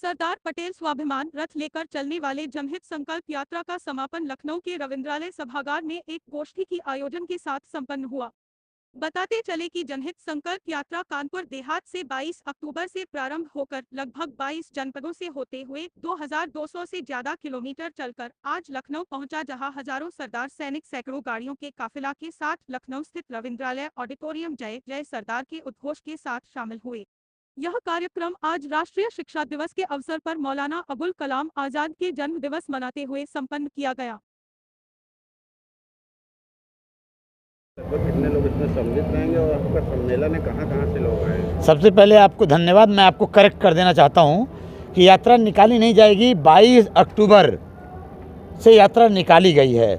सरदार पटेल स्वाभिमान रथ लेकर चलने वाले जनहित संकल्प यात्रा का समापन लखनऊ के रविंद्रालय सभागार में एक गोष्ठी की आयोजन के साथ संपन्न हुआ। बताते चले कि जनहित संकल्प यात्रा कानपुर देहात से 22 अक्टूबर से प्रारंभ होकर लगभग 22 जनपदों से होते हुए 2200 से ज्यादा किलोमीटर चलकर आज लखनऊ पहुंचा, जहां हजारों सरदार सैनिक सैकड़ों गाड़ियों के काफिला के साथ लखनऊ स्थित रविंद्रालय ऑडिटोरियम जय जय सरदार के उद्घोष के साथ शामिल हुए। यह कार्यक्रम आज राष्ट्रीय शिक्षा दिवस के अवसर पर मौलाना अबुल कलाम आजाद के जन्म दिवस मनाते हुए संपन्न किया गया। कितने लोग इसमें सम्मिलित रहेंगे और आपका सम्मेलन है, कहाँ से लोग आए? सबसे पहले आपको धन्यवाद। मैं आपको करेक्ट कर देना चाहता हूं कि यात्रा निकाली नहीं जाएगी, 22 अक्टूबर से यात्रा निकाली गई है।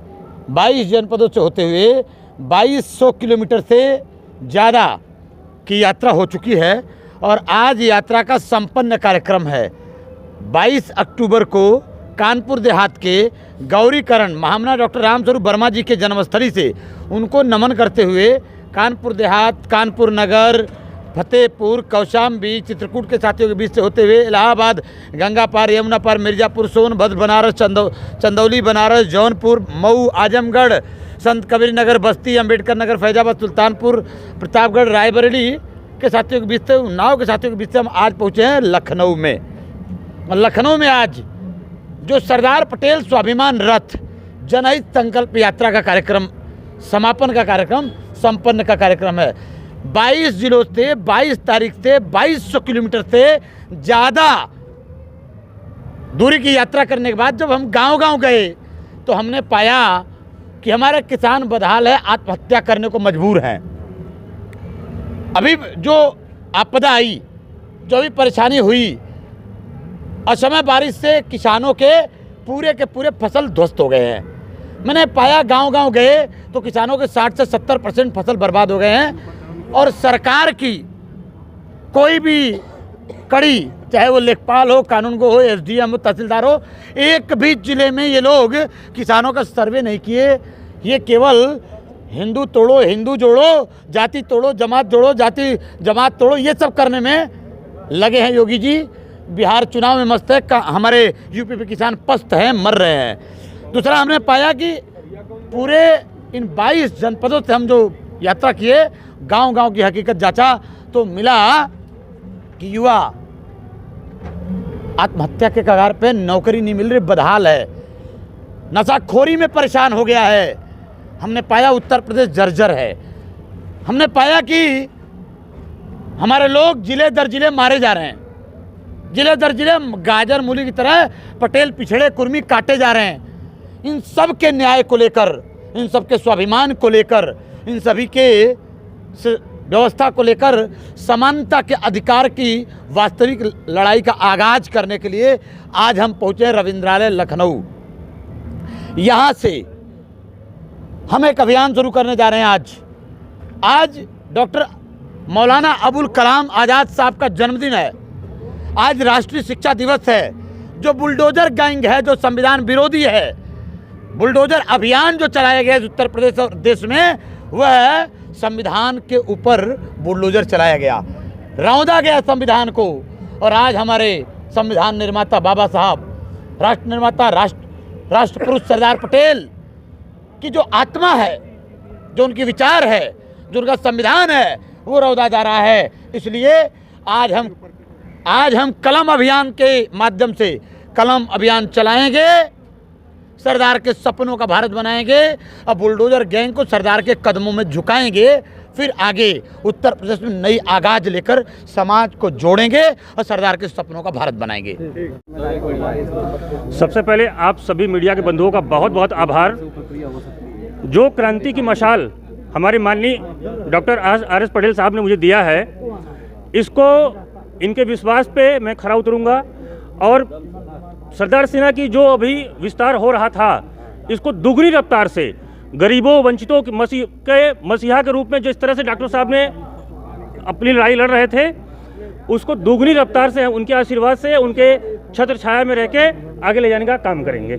22 जनपदों से होते हुए 2200 किलोमीटर से ज़्यादा की यात्रा हो चुकी है और आज यात्रा का संपन्न कार्यक्रम है। 22 अक्टूबर को कानपुर देहात के गौरीकरण महामना डॉक्टर रामस्वरूप वर्मा जी के जन्मस्थली से उनको नमन करते हुए कानपुर देहात, कानपुर नगर, फतेहपुर, कौशाम्बी, चित्रकूट के साथियों के बीच से होते हुए इलाहाबाद, गंगा पार, यमुना पार, मिर्ज़ापुर, सोनभद्र, बनारस, चंदौली, बनारस, जौनपुर, मऊ, आजमगढ़, संत कबीर नगर, बस्ती, अम्बेडकर नगर, फैजाबाद, सुल्तानपुर, प्रतापगढ़, रायबरेली के साथियों के बीच से, उन्नाव के साथियों के बीच से हम आज पहुँचे हैं लखनऊ में। और लखनऊ में आज जो सरदार पटेल स्वाभिमान रथ जनहित संकल्प यात्रा का कार्यक्रम, समापन का कार्यक्रम, संपन्न का कार्यक्रम है। 22 जिलों से 22 तारीख से 2200 किलोमीटर से ज़्यादा दूरी की यात्रा करने के बाद जब हम गांव-गांव गए तो हमने पाया कि हमारे किसान बदहाल है, आत्महत्या करने को मजबूर हैं। अभी जो आपदा आई, जो भी परेशानी हुई, असमय बारिश से किसानों के पूरे फसल ध्वस्त हो गए हैं। मैंने पाया गांव-गांव गए तो किसानों के 60 से 70% फसल बर्बाद हो गए हैं और सरकार की कोई भी कड़ी, चाहे वो लेखपाल हो, कानूनगो हो, एसडीएम हो, तहसीलदार हो, एक भी जिले में ये लोग किसानों का सर्वे नहीं किए। ये केवल हिंदू तोड़ो, हिंदू जोड़ो, जाति तोड़ो, जमात जोड़ो, जाति जमात तोड़ो, ये सब करने में लगे हैं योगी जी। बिहार चुनाव में मस्त है, हमारे यूपी पे किसान पस्त हैं, मर रहे हैं। दूसरा, हमने पाया कि पूरे इन 22 जनपदों से हम जो यात्रा किए, गांव-गांव की हकीकत जांचा तो मिला कि युवा आत्महत्या के कगार पे, नौकरी नहीं मिल रही, बदहाल है, नशाखोरी में परेशान हो गया है। हमने पाया उत्तर प्रदेश जर्जर है। हमने पाया कि हमारे लोग जिले दर जिले मारे जा रहे हैं, जिले दर जिले गाजर मूली की तरह पटेल पिछड़े कुर्मी काटे जा रहे हैं। इन सब के न्याय को लेकर, इन सब के स्वाभिमान को लेकर, इन सभी के व्यवस्था को लेकर, समानता के अधिकार की वास्तविक लड़ाई का आगाज करने के लिए आज हम पहुँचे रविंद्रालय लखनऊ। यहाँ से हम एक अभियान शुरू करने जा रहे हैं। आज डॉक्टर मौलाना अबुल कलाम आज़ाद साहब का जन्मदिन है। आज राष्ट्रीय शिक्षा दिवस है। जो बुलडोजर गैंग है, जो संविधान विरोधी है, बुलडोजर अभियान जो चलाया गया उत्तर प्रदेश और देश में, वह संविधान के ऊपर बुलडोजर चलाया गया, रौंदा गया संविधान को। और आज हमारे संविधान निर्माता बाबा साहब, राष्ट्र निर्माता, राष्ट्रपुरुष सरदार पटेल की जो आत्मा है, जो उनकी विचार है, जो उनका संविधान है, वो रौंदा जा रहा है। इसलिए आज हम कलम अभियान के माध्यम से कलम अभियान चलाएंगे, सरदार के सपनों का भारत बनाएंगे और बुलडोजर गैंग को सरदार के कदमों में झुकाएंगे। फिर आगे उत्तर प्रदेश में नई आगाज लेकर समाज को जोड़ेंगे और सरदार के सपनों का भारत बनाएंगे। सबसे पहले आप सभी मीडिया के बंधुओं का बहुत बहुत आभार। जो क्रांति की मशाल हमारे माननीय डॉक्टर आर.एस. पटेल साहब ने मुझे दिया है, इसको, इनके विश्वास पे मैं खरा उतरूंगा और सरदार सेना की जो अभी विस्तार हो रहा था, इसको दुगनी रफ्तार से गरीबों, वंचितों के मसीहा के रूप में जिस तरह से डॉक्टर साहब ने अपनी लड़ाई लड़ रहे थे, उसको दुगनी रफ्तार से, उनके आशीर्वाद से, उनके छत्र छाया में रह के आगे ले जाने का काम करेंगे।